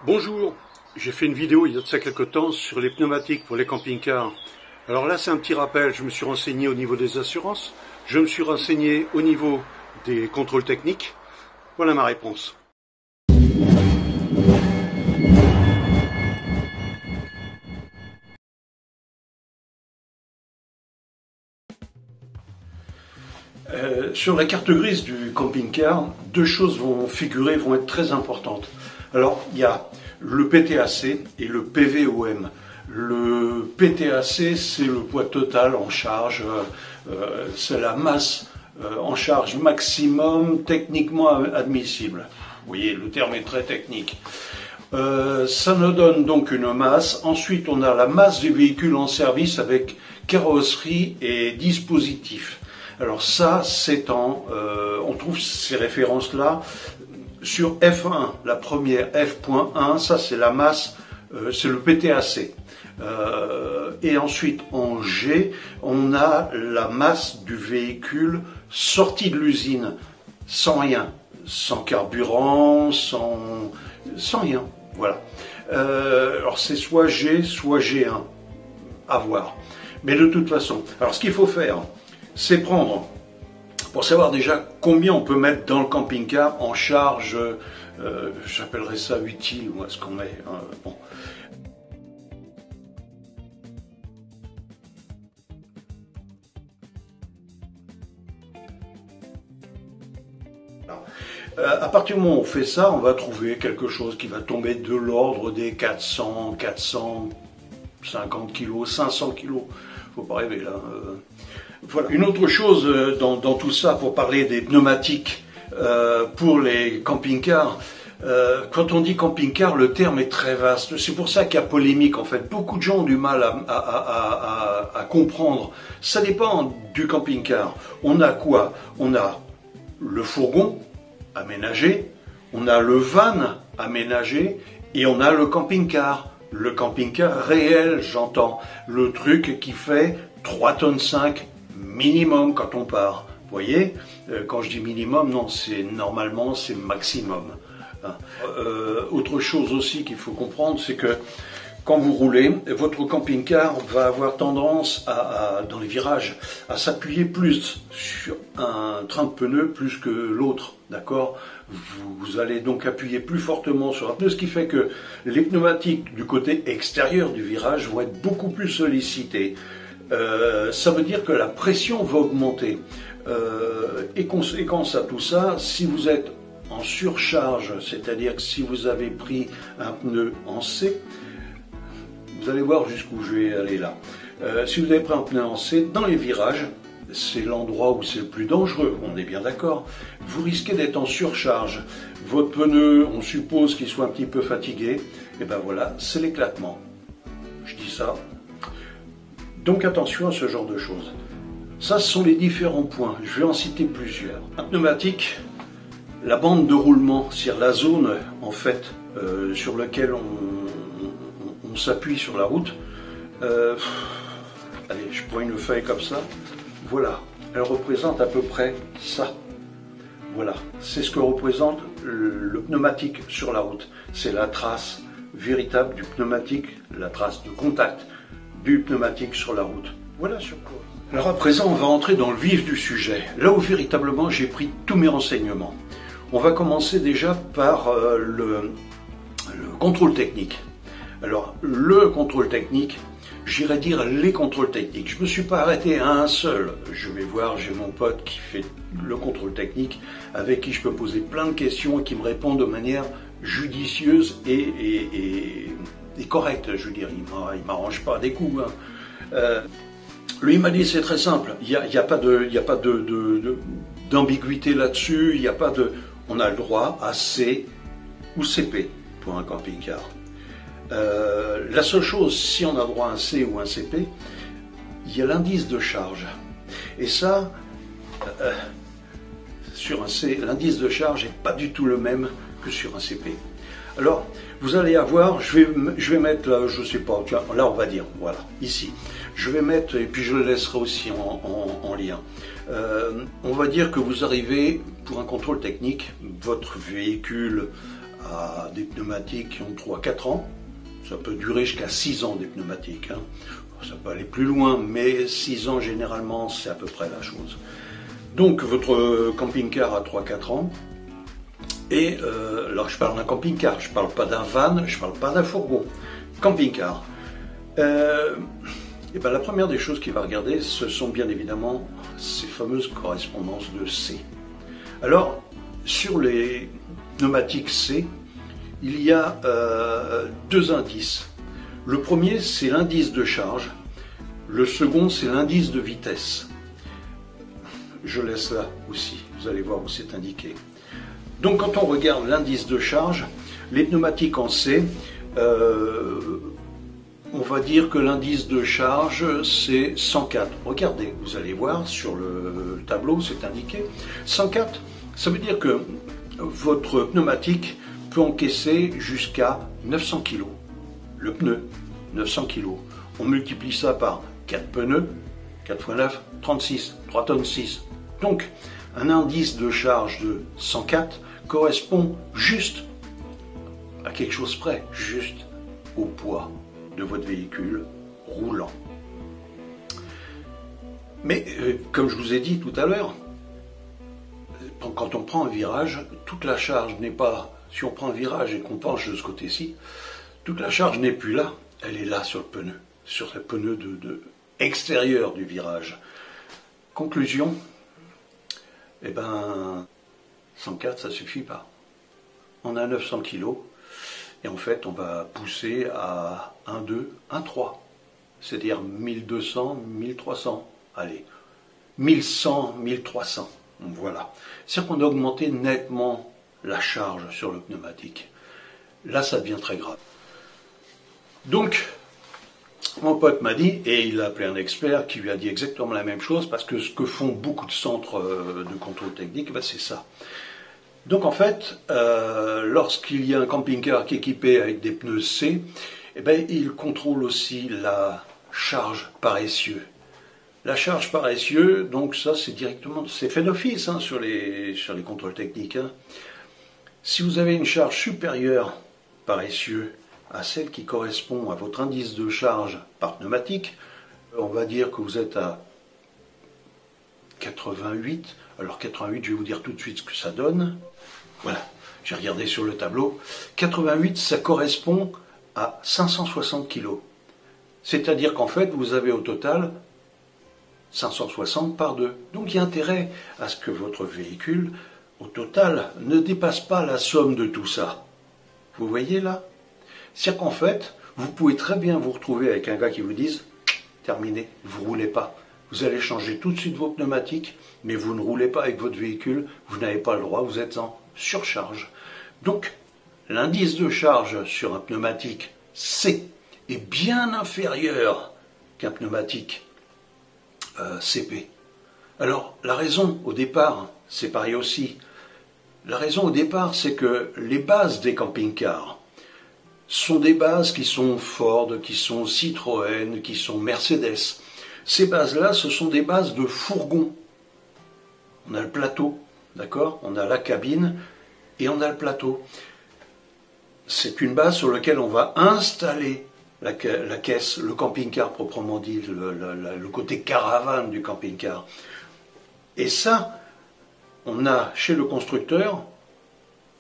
Bonjour, j'ai fait une vidéo il y a de ça quelques temps sur les pneumatiques pour les camping-cars. Alors là c'est un petit rappel, je me suis renseigné au niveau des assurances, je me suis renseigné au niveau des contrôles techniques. Voilà ma réponse. Sur la carte grise du camping-car, deux choses vont figurer, vont être très importantes. Alors, il y a le PTAC et le PVOM. Le PTAC, c'est le poids total en charge, c'est la masse en charge maximum techniquement admissible. Vous voyez, le terme est très technique. Ça nous donne donc une masse. Ensuite, on a la masse du véhicule en service avec carrosserie et dispositif. Alors ça, on trouve ces références-là sur F1, la première F.1, ça c'est la masse, c'est le PTAC. Et ensuite en G, on a la masse du véhicule sorti de l'usine, sans rien, sans carburant, sans rien, voilà. Alors c'est soit G, soit G1, à voir. Mais de toute façon, alors ce qu'il faut faire, c'est prendre, pour savoir déjà combien on peut mettre dans le camping-car en charge, j'appellerais ça utile, moi, ce qu'on met. Bon. À partir du moment où on fait ça, on va trouver quelque chose qui va tomber de l'ordre des 400, 450 kg, 500 kg. Faut pas rêver là. Voilà. Une autre chose dans tout ça, pour parler des pneumatiques pour les camping-cars, quand on dit camping-car, le terme est très vaste. C'est pour ça qu'il y a polémique en fait. Beaucoup de gens ont du mal à comprendre. Ça dépend du camping-car. On a quoi? On a le fourgon aménagé, on a le van aménagé et on a le camping-car. Le camping-car réel, j'entends. Le truc qui fait 3,5 tonnes minimum quand on part. Vous voyez, quand je dis minimum, non, normalement c'est maximum. Autre chose aussi qu'il faut comprendre, c'est que quand vous roulez, votre camping-car va avoir tendance dans les virages à s'appuyer plus sur un train de pneus plus que l'autre, d'accord? Vous allez donc appuyer plus fortement sur un pneu, ce qui fait que les pneumatiques du côté extérieur du virage vont être beaucoup plus sollicités. Ça veut dire que la pression va augmenter. Et conséquence à tout ça, si vous êtes en surcharge, c'est-à-dire que si vous avez pris un pneu en C, vous allez voir jusqu'où je vais aller là. Si vous avez pris un pneu en C, dans les virages, c'est l'endroit où c'est le plus dangereux, on est bien d'accord. Vous risquez d'être en surcharge. Votre pneu, on suppose qu'il soit un petit peu fatigué, et ben voilà, c'est l'éclatement. Je dis ça. Donc attention à ce genre de choses. Ça, ce sont les différents points. Je vais en citer plusieurs. Un pneumatique, la bande de roulement, c'est-à-dire la zone en fait sur laquelle on s'appuie sur la route. Allez, je prends une feuille comme ça. Voilà, elle représente à peu près ça. Voilà, c'est ce que représente le pneumatique sur la route. C'est la trace véritable du pneumatique, la trace de contact du pneumatique sur la route. Voilà sur quoi. Alors à présent, on va entrer dans le vif du sujet, là où véritablement j'ai pris tous mes renseignements. On va commencer déjà par le contrôle technique. Alors, le contrôle technique, j'irais dire les contrôles techniques. Je ne me suis pas arrêté à un seul. Je vais voir, j'ai mon pote qui fait le contrôle technique, avec qui je peux poser plein de questions et qui me répond de manière judicieuse et correcte. Je veux dire, il ne m'arrange pas des coups. Hein. Lui, il m'a dit, c'est très simple. Il n'y a pas d'ambiguïté là-dessus. On a le droit à C ou CP pour un camping-car. La seule chose, si on a droit à un C ou un CP, il y a l'indice de charge. Et ça, sur un C, l'indice de charge n'est pas du tout le même que sur un CP. Alors, vous allez avoir, je vais mettre là, je sais pas, là on va dire, voilà, ici. Je vais mettre, et puis je le laisserai aussi en lien. On va dire que vous arrivez pour un contrôle technique, votre véhicule à des pneumatiques qui ont 3-4 ans. Ça peut durer jusqu'à 6 ans des pneumatiques. Hein. Ça peut aller plus loin, mais 6 ans généralement, c'est à peu près la chose. Donc votre camping-car a 3-4 ans. Et alors je parle d'un camping-car, je ne parle pas d'un van, je ne parle pas d'un fourgon. Camping-car. Et ben la première des choses qu'il va regarder, ce sont bien évidemment ces fameuses correspondances de C. Alors, sur les pneumatiques C, il y a deux indices. Le premier, c'est l'indice de charge. Le second, c'est l'indice de vitesse. Je laisse là aussi, vous allez voir où c'est indiqué. Donc quand on regarde l'indice de charge, les pneumatiques en C, on va dire que l'indice de charge c'est 104. Regardez, vous allez voir sur le tableau, c'est indiqué. 104, ça veut dire que votre pneumatique peut encaisser jusqu'à 900 kg. Le pneu, 900 kg. On multiplie ça par 4 pneus, 4 x 9, 36, 3 tonnes 6. Donc, un indice de charge de 104 correspond juste à quelque chose près, juste au poids de votre véhicule roulant. Mais, comme je vous ai dit tout à l'heure, quand on prend un virage, toute la charge n'est pas... Si on prend un virage et qu'on penche de ce côté-ci, toute la charge n'est plus là, elle est là sur le pneu extérieur du virage. Conclusion, eh ben, 104, ça suffit pas. On a 900 kg et en fait, on va pousser à 1,2, 1,3, c'est-à-dire 1200, 1300, allez, 1100, 1300, voilà. C'est-à-dire qu'on a augmenté nettement la charge sur le pneumatique. Là, ça devient très grave. Donc, mon pote m'a dit, et il a appelé un expert qui lui a dit exactement la même chose, parce que ce que font beaucoup de centres de contrôle technique, ben c'est ça. Donc en fait, lorsqu'il y a un camping-car qui est équipé avec des pneus C, eh ben, il contrôle aussi la charge par essieu. La charge par essieu, donc ça c'est directement, c'est fait d'office hein, sur les contrôles techniques. Hein. Si vous avez une charge supérieure par essieu à celle qui correspond à votre indice de charge par pneumatique, on va dire que vous êtes à 88. Alors 88, je vais vous dire tout de suite ce que ça donne. Voilà, j'ai regardé sur le tableau. 88, ça correspond à 560 kg. C'est-à-dire qu'en fait, vous avez au total 560 par 2. Donc il y a intérêt à ce que votre véhicule, au total, ne dépasse pas la somme de tout ça. Vous voyez là? C'est-à-dire qu'en fait, vous pouvez très bien vous retrouver avec un gars qui vous dise « Terminé, vous ne roulez pas. Vous allez changer tout de suite vos pneumatiques, mais vous ne roulez pas avec votre véhicule, vous n'avez pas le droit, vous êtes en surcharge. » Donc, l'indice de charge sur un pneumatique C est bien inférieur qu'un pneumatique CP. Alors, la raison au départ, c'est pareil aussi. La raison au départ, c'est que les bases des camping-cars sont des bases qui sont Ford, qui sont Citroën, qui sont Mercedes. Ces bases-là, ce sont des bases de fourgons. On a le plateau, d'accord? On a la cabine et on a le plateau. C'est une base sur laquelle on va installer la caisse, le camping-car proprement dit, le côté caravane du camping-car. Et ça, on a chez le constructeur,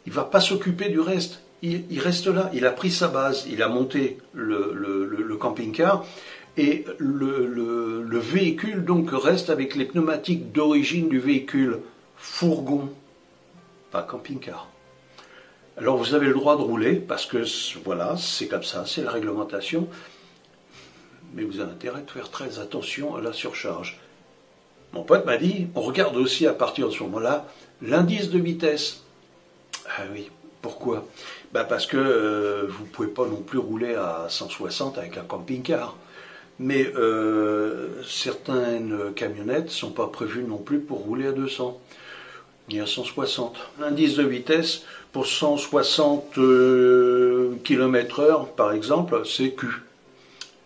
il ne va pas s'occuper du reste. Il reste là, il a pris sa base, il a monté le camping-car et le véhicule donc reste avec les pneumatiques d'origine du véhicule fourgon, pas camping-car. Alors vous avez le droit de rouler parce que voilà, c'est comme ça, c'est la réglementation, mais vous avez intérêt de faire très attention à la surcharge. Mon pote m'a dit, on regarde aussi à partir de ce moment-là l'indice de vitesse. Ah oui, pourquoi? Ben parce que vous ne pouvez pas non plus rouler à 160 avec un camping-car. Mais certaines camionnettes ne sont pas prévues non plus pour rouler à 200, ni à 160. L'indice de vitesse pour 160 km/h, par exemple, c'est Q.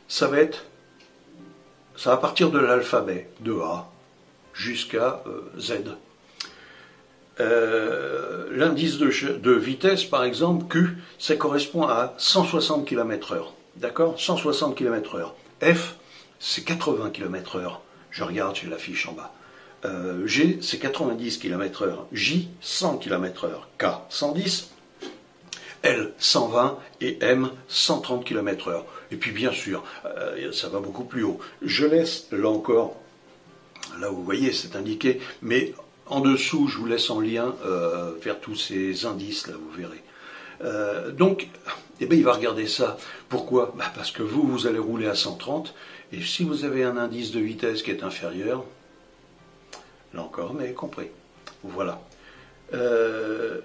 Ça va partir de l'alphabet, de A jusqu'à Z. L'indice de vitesse, par exemple, Q, ça correspond à 160 km/h. D'accord? 160 km/h. F, c'est 80 km/h. Je regarde, j'ai l'affiche en bas. G, c'est 90 km/h. J, 100 km/h. K, 110. L, 120. Et M, 130 km/h. Et puis, bien sûr, ça va beaucoup plus haut. Je laisse, là encore, là vous voyez, c'est indiqué, mais en dessous, je vous laisse en lien vers tous ces indices, là, vous verrez. Donc, eh bien, il va regarder ça. Pourquoi? Parce que vous allez rouler à 130, et si vous avez un indice de vitesse qui est inférieur, là encore, mais compris. Voilà.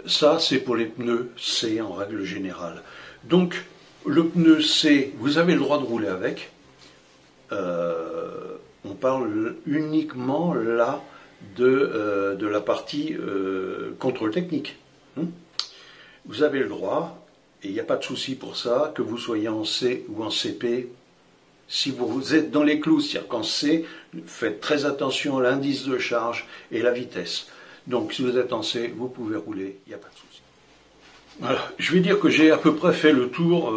Ça, c'est pour les pneus C en règle générale. Donc, le pneu C, vous avez le droit de rouler avec. On parle uniquement là de la partie contrôle technique. Vous avez le droit, et il n'y a pas de souci pour ça, que vous soyez en C ou en CP. Si vous êtes dans les clous, c'est-à-dire qu'en C, faites très attention à l'indice de charge et la vitesse. Donc si vous êtes en C, vous pouvez rouler, il n'y a pas de souci. Voilà. Je vais dire que j'ai à peu près fait le tour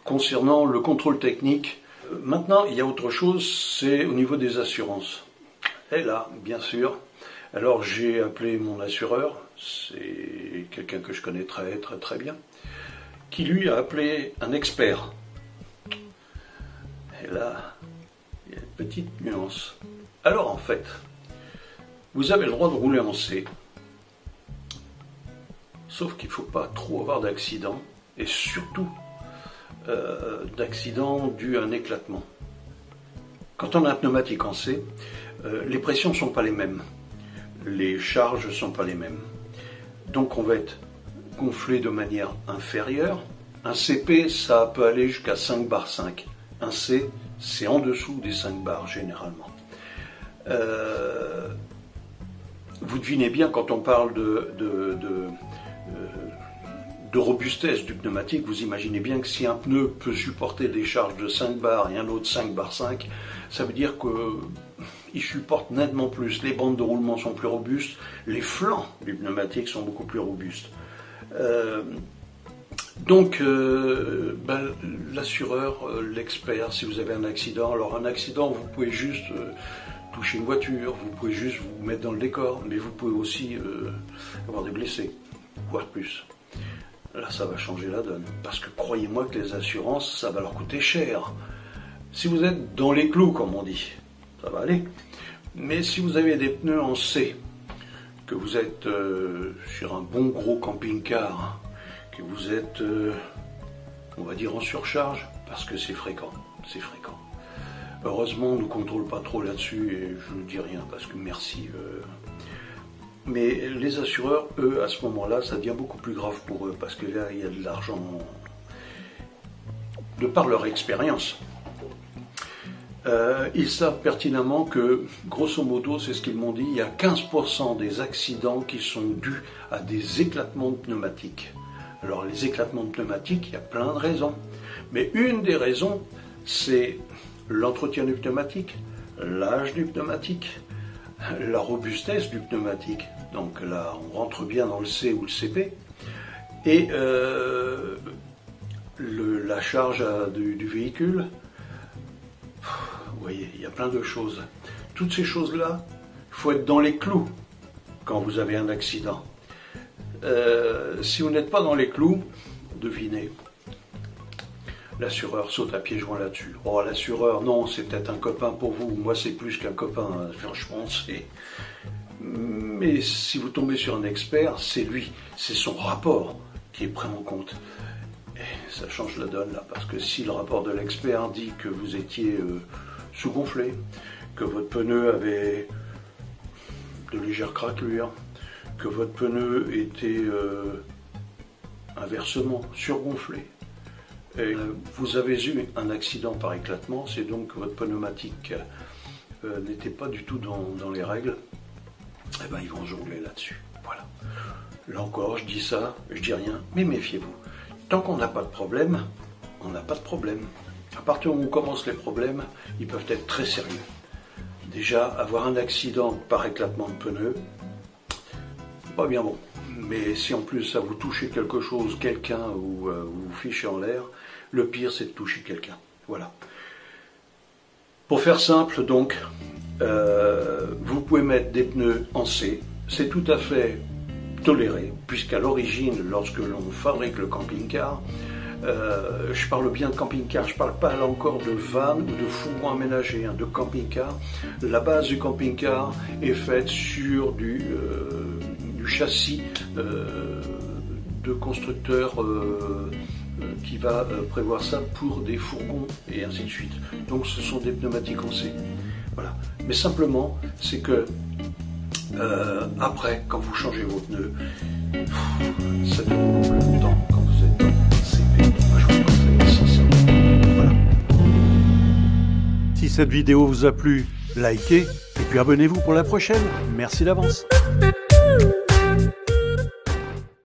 concernant le contrôle technique. Maintenant, il y a autre chose, c'est au niveau des assurances. Et là, bien sûr, alors j'ai appelé mon assureur, c'est quelqu'un que je connais très bien, qui lui a appelé un expert. Et là, il y a une petite nuance. Alors en fait, vous avez le droit de rouler en C, sauf qu'il ne faut pas trop avoir d'accident, et surtout d'accident dû à un éclatement. Quand on a un pneumatique en C, les pressions ne sont pas les mêmes, les charges ne sont pas les mêmes. Donc on va être gonflé de manière inférieure. Un CP, ça peut aller jusqu'à 5 bar 5. Un C, c'est en dessous des 5 bars généralement. Vous devinez bien quand on parle de robustesse du pneumatique, vous imaginez bien que si un pneu peut supporter des charges de 5 bars et un autre 5 bar 5, ça veut dire qu'il supporte nettement plus. Les bandes de roulement sont plus robustes, les flancs du pneumatique sont beaucoup plus robustes. Donc, l'assureur, l'expert, si vous avez un accident, alors un accident, vous pouvez juste toucher une voiture, vous pouvez juste vous mettre dans le décor, mais vous pouvez aussi avoir des blessés, voire plus. Là, ça va changer la donne, parce que croyez-moi que les assurances, ça va leur coûter cher. Si vous êtes dans les clous, comme on dit, ça va aller. Mais si vous avez des pneus en C, que vous êtes sur un bon gros camping-car, que vous êtes, on va dire, en surcharge, parce que c'est fréquent, c'est fréquent. Heureusement, on ne contrôle pas trop là-dessus, et je ne dis rien, parce que merci. Mais les assureurs, eux, à ce moment-là, ça devient beaucoup plus grave pour eux, parce que là, il y a de l'argent, de par leur expérience. Ils savent pertinemment que, grosso modo, c'est ce qu'ils m'ont dit, il y a 15% des accidents qui sont dus à des éclatements de pneumatiques. Alors, les éclatements de pneumatiques, il y a plein de raisons. Mais une des raisons, c'est l'entretien du pneumatique, l'âge du pneumatique, la robustesse du pneumatique. Donc là, on rentre bien dans le C ou le CP. Et la charge du véhicule. Vous voyez, il y a plein de choses. Toutes ces choses-là, il faut être dans les clous quand vous avez un accident. Si vous n'êtes pas dans les clous, devinez, l'assureur saute à pieds joints là-dessus. Oh, l'assureur, non, c'est peut-être un copain pour vous. Moi, c'est plus qu'un copain, franchement, c'est... Mais si vous tombez sur un expert, c'est lui, c'est son rapport qui est pris en compte. Et ça change la donne, là, parce que si le rapport de l'expert dit que vous étiez sous-gonflé, que votre pneu avait de légères craquelures, que votre pneu était inversement surgonflé, et vous avez eu un accident par éclatement, c'est donc que votre pneumatique n'était pas du tout dans les règles, et ben ils vont jongler là-dessus. Voilà. Là encore, je dis ça, je dis rien, mais méfiez-vous. Tant qu'on n'a pas de problème, on n'a pas de problème. À partir où on commence les problèmes, ils peuvent être très sérieux. Déjà, avoir un accident par éclatement de pneu, pas bien bon. Mais si en plus ça vous touchez quelque chose, quelqu'un, ou vous fichez en l'air, le pire c'est de toucher quelqu'un. Voilà. Pour faire simple donc, vous pouvez mettre des pneus en C, c'est tout à fait toléré, puisqu'à l'origine, lorsque l'on fabrique le camping-car, je parle bien de camping-car, je ne parle pas là encore de van ou de fourgon aménagé, de camping-car. La base du camping-car est faite sur du châssis de constructeur qui va prévoir ça pour des fourgons et ainsi de suite. Donc ce sont des pneumatiques en C. Voilà. Mais simplement, c'est que après, quand vous changez vos pneus, ça dure beaucoup plus longtemps quand vous êtes dans CP. Moi, je vous conseille sincèrement. Voilà. Si cette vidéo vous a plu, likez et puis abonnez-vous pour la prochaine. Merci d'avance.